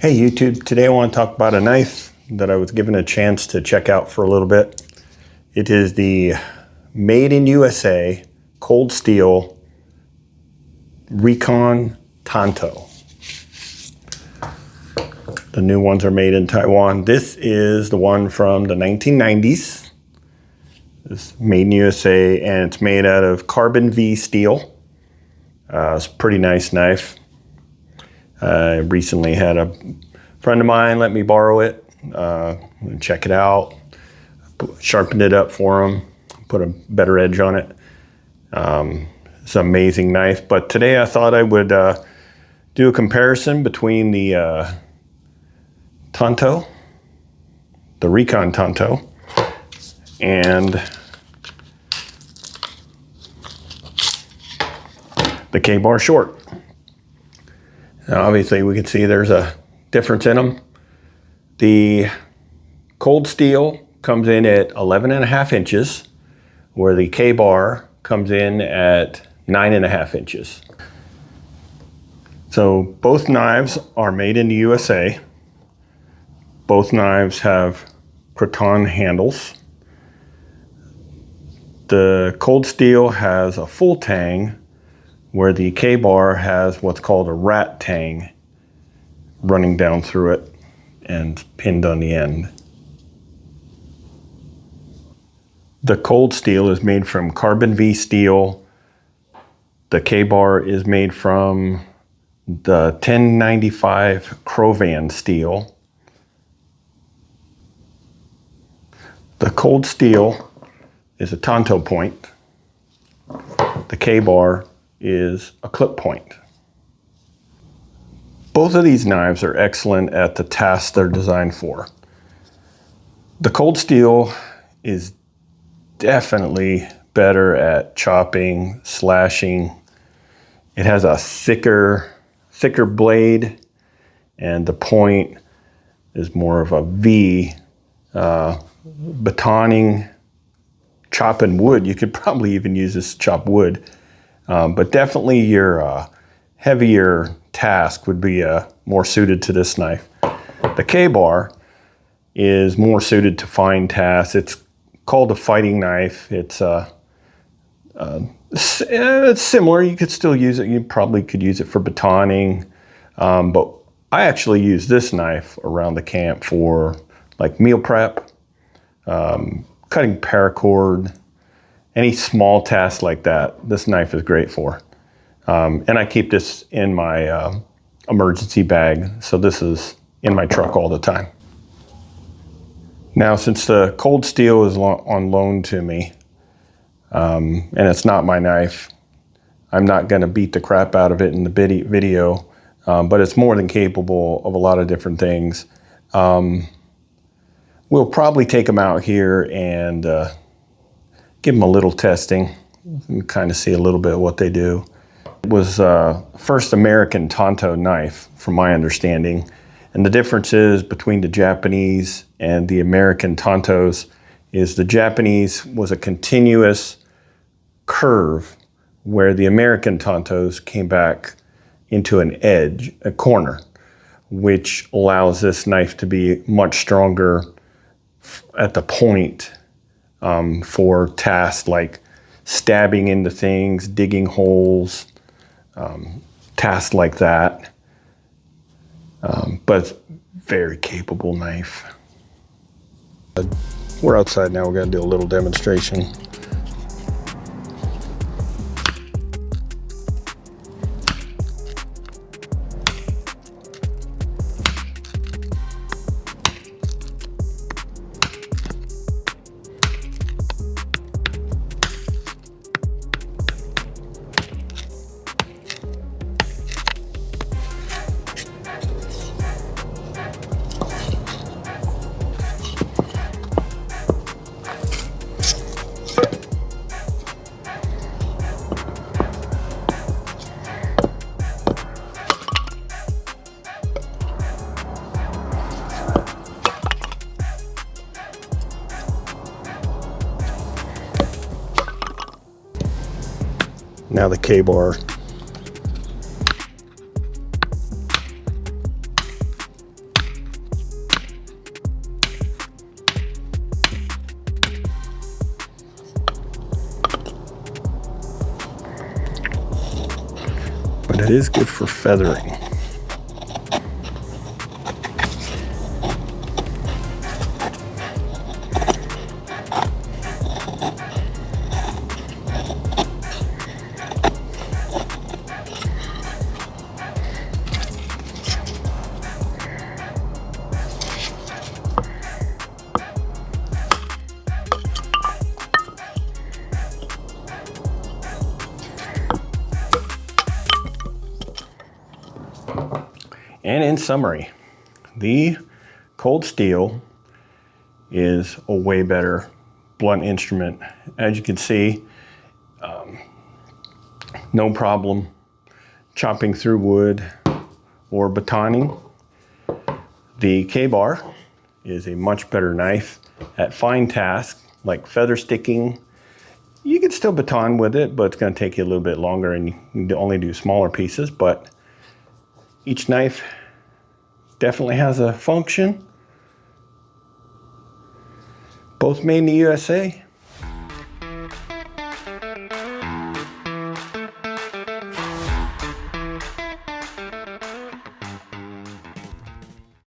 Hey YouTube, today I want to talk about a knife that I was given a chance to check out for a little bit. It is the Made in USA Cold Steel Recon Tanto. The new ones are made in Taiwan. This is the one from the 1990s. It's made in USA and it's made out of carbon V steel. It's a pretty nice knife. I recently had a friend of mine let me borrow it and check it out. Sharpened it up for him, put a better edge on it. It's an amazing knife, but today I thought I would do a comparison between the Tanto, the Recon Tanto, and the K-Bar Short. Now, obviously, we can see there's a difference in them. The Cold Steel comes in at 11.5 inches, where the K-Bar comes in at 9.5 inches. So both knives are made in the USA. Both knives have Kraton handles. The Cold Steel has a full tang, where the K-Bar has what's called a rat tang running down through it and pinned on the end. The Cold Steel is made from carbon V steel. The K-Bar is made from the 1095 Crovan steel. The Cold Steel is a Tanto point. The K-Bar is a clip point. Both of these knives are excellent at the tasks they're designed for. The Cold Steel is definitely better at chopping, slashing. It has a thicker blade, and the point is more of a V. Batoning, chopping wood, you could probably even use this to chop wood. But definitely your heavier task would be more suited to this knife. The K-Bar is more suited to fine tasks. It's called a fighting knife. It's similar. You could still use it. You probably could use it for batoning. But I actually use this knife around the camp for like meal prep, cutting paracord, any small tasks like that. This knife is great for. And I keep this in my emergency bag, so this is in my truck all the time. Now, since the Cold Steel is on loan to me, and it's not my knife, I'm not going to beat the crap out of it in the video, but it's more than capable of a lot of different things. We'll probably take them out here and give them a little testing and kind of see a little bit of what they do. It was first American Tanto knife, from my understanding. And the differences between the Japanese and the American Tantos is the Japanese was a continuous curve, where the American Tantos came back into an edge, a corner, which allows this knife to be much stronger at the point for tasks like stabbing into things, digging holes, tasks like that. But very capable knife. We're outside now. We're going to do a little demonstration. Now the K-Bar. but it is good for feathering. And in summary, the Cold Steel is a way better blunt instrument. As you can see, no problem chopping through wood or batoning. The K-Bar is a much better knife at fine tasks like feather sticking. You can still baton with it, but it's going to take you a little bit longer and you can only do smaller pieces, but each knife definitely has a function. Both made in the USA.